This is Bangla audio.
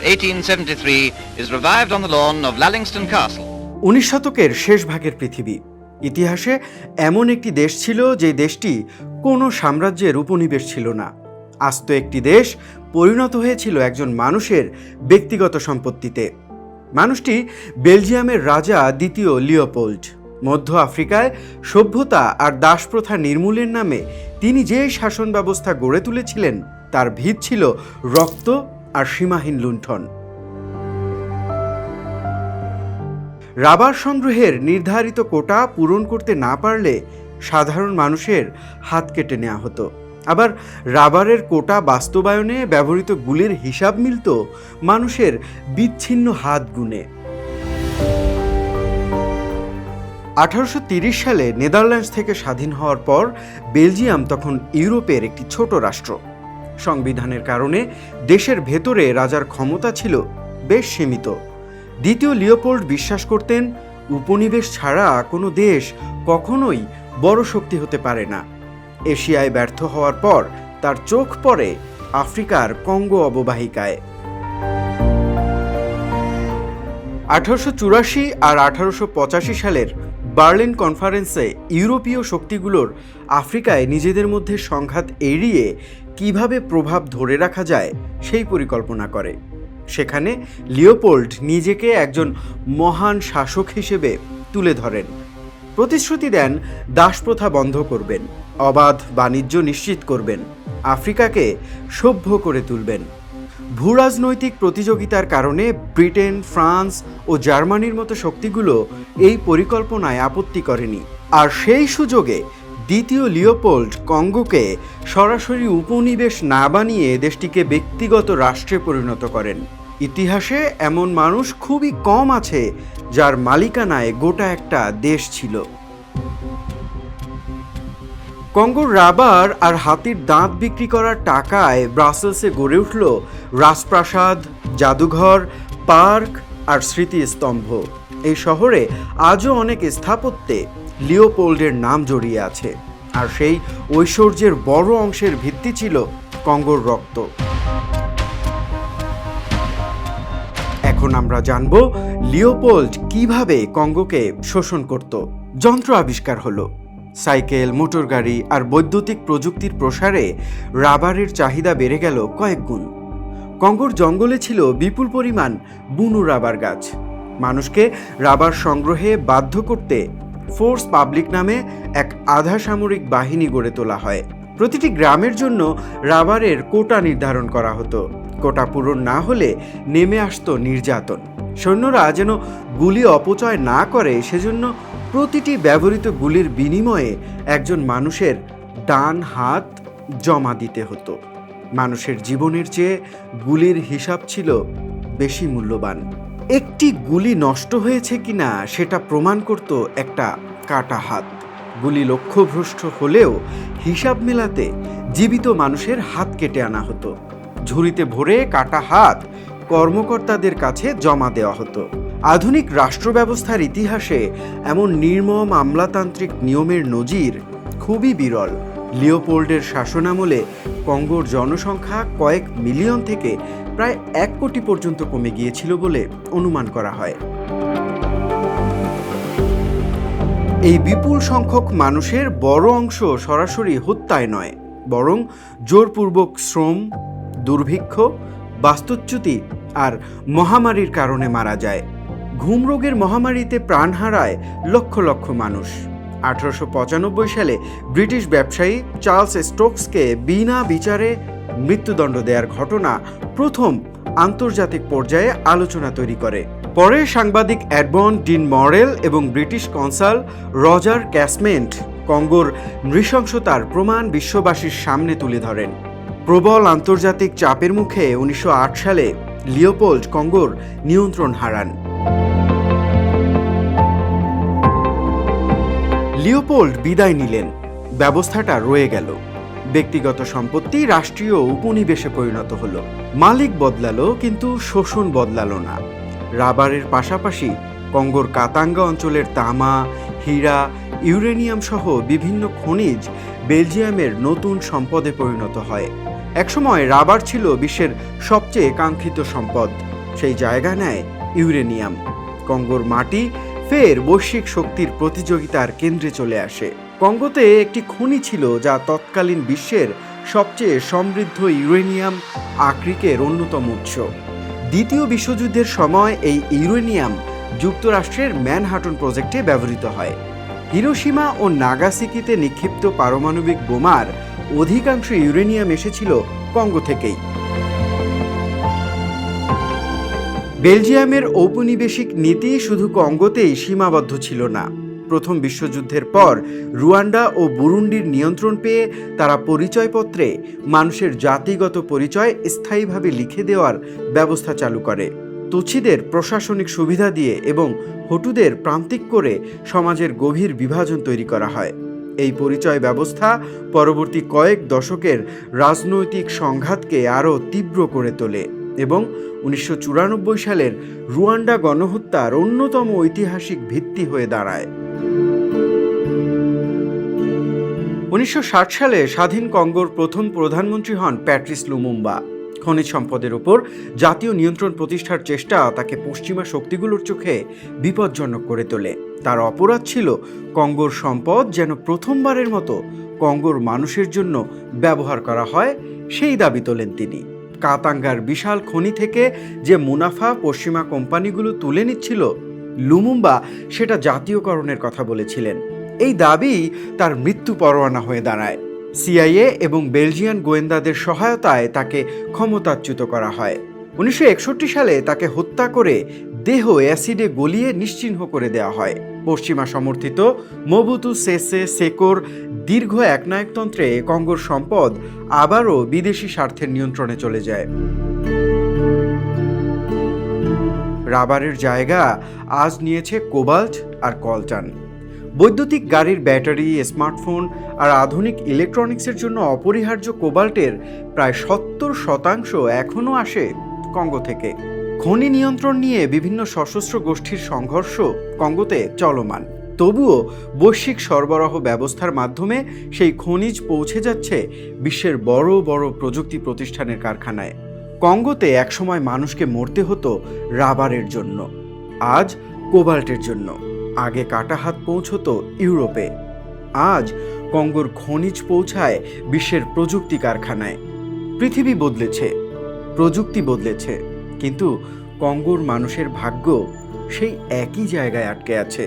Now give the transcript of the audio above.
1873 is revived on the lawn of Lallingston Castle. 19 শতকের শেষ ভাগের পৃথিবী। ইতিহাসে এমন একটি দেশ ছিল যে দেশটি কোনো সাম্রাজ্যের উপনিবেশ ছিল না। আস্ত একটি দেশ পরিণত হয়েছিল একজন মানুষের ব্যক্তিগত সম্পত্তিতে। মানুষটি বেলজিয়ামের রাজা দ্বিতীয় লিওপোল্ড। মধ্য আফ্রিকায় সভ্যতা আর দাসপ্রথা নির্মূলের নামে তিনি যে শাসন ব্যবস্থা গড়ে তুলেছিলেন তার ভিত ছিল রক্ত আর সীমাহীন লুণ্ঠন। রাবার সংগ্রহের নির্ধারিত কোটা পূরণ করতে না পারলে সাধারণ মানুষের হাত কেটে নেওয়া হতো। আবার রাবারের কোটা বাস্তবায়নে ব্যবহৃত গুলির হিসাব মিলত মানুষের বিচ্ছিন্ন হাত গুনে। 1830 সালে নেদারল্যান্ডস থেকে স্বাধীন হওয়ার পর বেলজিয়াম তখন ইউরোপের একটি ছোট রাষ্ট্র। সংবিধানের কারণে দেশের ভেতরে রাজার ক্ষমতা ছিল বেশ সীমিত। দ্বিতীয় লিওপোল্ড বিশ্বাস করতেন উপনিবেশ ছাড়া কোনো দেশ কখনোই বড় শক্তি হতে পারে না। এশিয়ায় ব্যর্থ হওয়ার পর তার চোখ পড়ে আফ্রিকার কঙ্গো অববাহিকায়। 1884 আর 1885 সালের বার্লিন কনফারেন্সে ইউরোপীয় শক্তিগুলোর আফ্রিকায় নিজেদের মধ্যে সংঘাত এড়িয়ে কিভাবে প্রভাব ধরে রাখা যায় সেই পরিকল্পনা করে। সেখানে লিওপোল্ড নিজেকে একজন মহান শাসক হিসেবে তুলে ধরেন। প্রতিশ্রুতি দেন দাসপ্রথা বন্ধ করবেন, অবাধ বাণিজ্য নিশ্চিত করবেন, আফ্রিকাকে সভ্য করে তুলবেন। ভূরাজনৈতিক প্রতিযোগিতার কারণে ব্রিটেন, ফ্রান্স ও জার্মানির মতো শক্তিগুলো এই পরিকল্পনায় আপত্তি করেনি। আর সেই সুযোগে দ্বিতীয় লিওপোল্ড কঙ্গোকে সরাসরি উপনিবেশ না বানিয়ে দেশটিকে ব্যক্তিগত রাষ্ট্রে পরিণত করেন। ইতিহাসে এমন মানুষ খুবই কম আছে যার মালিকানায় গোটা একটা দেশ ছিল। কঙ্গোর রাবার আর হাতির দাঁত বিক্রি করার টাকায় ব্রাসেলসে গড়ে উঠল রাজপ্রাসাদ, জাদুঘর, পার্ক আর স্মৃতিস্তম্ভ। এই শহরে আজও অনেক স্থাপত্যে লিওপোল্ডের নাম জড়িয়ে আছে, আর সেই ঐশ্বর্যের বড় অংশের ভিত্তি ছিল কঙ্গোর রক্ত। এখন আমরা জানব লিওপোল্ড কিভাবে কঙ্গোকে শোষণ করত। যন্ত্র আবিষ্কার হলো, সাইকেল, মোটর গাড়ি আর বৈদ্যুতিক প্রযুক্তির প্রসারে রাবারের চাহিদা বেড়ে গেল কয়েক গুণ। কঙ্গোর জঙ্গলে ছিল বিপুল পরিমাণ বুনো রাবার গাছ। মানুষকে রাবার সংগ্রহে বাধ্য করতে ফোর্স পাবলিক নামে এক আধা সামরিক বাহিনী গড়ে তোলা হয়। প্রতিটি গ্রামের জন্য রাবারের কোটা নির্ধারণ করা হতো। কোটা পূরণ না হলে নেমে আসতো নির্যাতন। সৈন্যরা যেন গুলি অপচয় না করে সেজন্য প্রতিটি ব্যবহৃত গুলির বিনিময়ে একজন মানুষের ডান হাত জমা দিতে হতো। মানুষের জীবনের চেয়ে গুলির হিসাব ছিল বেশি মূল্যবান। একটি গুলি নষ্ট হয়েছে কিনা সেটা প্রমাণ করত একটা কাটা হাত। গুলি লক্ষ্যভ্রষ্ট হলেও হিসাব মেলাতে জীবিত মানুষের হাত কেটে আনা হতো। ঝুড়িতে ভরে কাটা হাত কর্মকর্তাদের কাছে জমা দেওয়া হতো। আধুনিক রাষ্ট্র ব্যবস্থার ইতিহাসে এমন নির্মম আমলাতান্ত্রিক নিয়মের নজির খুবই বিরল। লিওপোল্ডের শাসনামলে কঙ্গোর জনসংখ্যা কয়েক মিলিয়ন থেকে প্রায় 1 কোটি পর্যন্ত কমে গিয়েছিল বলে অনুমান করা হয়। এই বিপুল সংখ্যক মানুষের বড় অংশ সরাসরি হত্যায় নয়, বরং জোরপূর্বক শ্রম, দুর্ভিক্ষ, বাস্তুচ্যুতি আর মহামারীর কারণে মারা যায়। ঘুম রোগের মহামারীতে প্রাণ হারায় লক্ষ লক্ষ মানুষ। 1895 সালে ব্রিটিশ ব্যবসায়ী চার্লস স্টোকসকে বিনা বিচারে মৃত্যুদণ্ড দেওয়ার ঘটনা প্রথম আন্তর্জাতিক পর্যায়ে আলোচনা তৈরি করে। পরে সাংবাদিক এডমন্ড ডিন মরেল এবং ব্রিটিশ কনসাল রজার ক্যাসমেন্ট কঙ্গোর নৃশংসতার প্রমাণ বিশ্ববাসীর সামনে তুলে ধরেন। প্রবল আন্তর্জাতিক চাপের মুখে 1908 সালে লিওপোল্ড কঙ্গোর নিয়ন্ত্রণ হারান। লিওপোল্ড বিদায় নিলেন, ব্যবস্থাটা রয়ে গেল। ব্যক্তিগত সম্পত্তি রাষ্ট্রীয় উপনিবেশে পরিণত হলো। মালিক বদলালো কিন্তু শোষণ বদলালো না। রাবারের পাশাপাশি কঙ্গোর কাতাঙ্গা অঞ্চলের তামা, হীরা, ইউরেনিয়াম সহ বিভিন্ন খনিজ বেলজিয়ামের নতুন সম্পদে পরিণত হয়। একসময় রাবার ছিল বিশ্বের সবচেয়ে কাঙ্ক্ষিত সম্পদ। সেই জায়গা নেয় ইউরেনিয়াম। কঙ্গোর মাটি ফের বৈশ্বিক শক্তির প্রতিযোগিতার কেন্দ্রে চলে আসে। কঙ্গোতে একটি খনি ছিল যা তৎকালীন বিশ্বের সবচেয়ে সমৃদ্ধ ইউরেনিয়াম আকরিকের অন্যতম উৎস। দ্বিতীয় বিশ্বযুদ্ধের সময় এই ইউরেনিয়াম যুক্তরাষ্ট্রের ম্যানহাটন প্রজেক্টে ব্যবহৃত হয়। হিরোশিমা ও নাগাসাকিতে নিক্ষিপ্ত পারমাণবিক বোমার অধিকাংশ ইউরেনিয়াম এসেছিল কঙ্গো থেকেই। বেলজিয়ামের ঔপনিবেশিক নীতি শুধু কঙ্গোতেই সীমাবদ্ধ ছিল না। প্রথম বিশ্বযুদ্ধের পর রুয়ান্ডা ও বুরুন্ডির নিয়ন্ত্রণ পেয়ে তারা পরিচয়পত্রে মানুষের জাতিগত পরিচয় স্থায়ীভাবে লিখে দেওয়ার ব্যবস্থা চালু করে। তুচ্ছিদের প্রশাসনিক সুবিধা দিয়ে এবং হুটুদের প্রান্তিক করে সমাজের গভীর বিভাজন তৈরি করা হয়। এই পরিচয় ব্যবস্থা পরবর্তী কয়েক দশকের রাজনৈতিক সংঘাতকে আরও তীব্র করে তোলে এবং 1994 সালের রুয়ান্ডা গণহত্যার অন্যতম ঐতিহাসিক ভিত্তি হয়ে দাঁড়ায়। 1960 সালে স্বাধীন কঙ্গোর প্রথম প্রধানমন্ত্রী হন প্যাট্রিস লুমুম্বা। খনিজ সম্পদের উপর জাতীয় নিয়ন্ত্রণ প্রতিষ্ঠার চেষ্টা তাকে পশ্চিমা শক্তিগুলোর চোখে বিপজ্জনক করে তোলে। তার অপরাধ ছিল কঙ্গোর সম্পদ যেন প্রথমবারের মতো কঙ্গোর মানুষের জন্য ব্যবহার করা হয়, সেই দাবি তোলেন তিনি। কাতাঙ্গার বিশাল খনি থেকে যে মুনাফা পশ্চিমা কোম্পানিগুলো তুলে নিচ্ছিল, লুমুম্বা সেটা জাতীয়করণের কথা বলেছিলেন। এই দাবি তার মৃত্যু পরোয়ানা হয়ে দাঁড়ায়। সিআইএ এবং বেলজিয়ান গোয়েন্দাদের সহায়তায় তাকে ক্ষমতাচ্যুত করা হয়। 1961 সালে তাকে হত্যা করে দেহ অ্যাসিডে গলিয়ে নিশ্চিহ্ন করে দেওয়া হয়। পশ্চিমা সমর্থিত মোবুতু সেসে সেকোর দীর্ঘ একনায়কতন্ত্রে কঙ্গোর সম্পদ আবারও বিদেশি স্বার্থের নিয়ন্ত্রণে চলে যায়। রাবারের জায়গা আজ নিয়েছে কোবাল্ট আর কলটান। বৈদ্যুতিক গাড়ির ব্যাটারি, স্মার্টফোন আর আধুনিক ইলেকট্রনিক্সের জন্য অপরিহার্য কোবাল্টের প্রায় 70% এখনও আসে কঙ্গো থেকে। খনি নিয়ন্ত্রণ নিয়ে বিভিন্ন সশস্ত্র গোষ্ঠীর সংঘর্ষ কঙ্গোতে চলমান। তবুও বৈশ্বিক সরবরাহ ব্যবস্থার মাধ্যমে সেই খনিজ পৌঁছে যাচ্ছে বিশ্বের বড় বড় প্রযুক্তি প্রতিষ্ঠানের কারখানায়। কঙ্গোতে একসময় মানুষকে মরতে হতো রাবারের জন্য, আজ কোবাল্টের জন্য। আগে কাটা হাত পৌঁছতো ইউরোপে, আজ কঙ্গোর খনিজ পৌঁছায় বিশ্বের প্রযুক্তি কারখানায়। পৃথিবী বদলেছে, প্রযুক্তি বদলেছে, কিন্তু কঙ্গোর মানুষের ভাগ্য সেই একই জায়গায় আটকে আছে।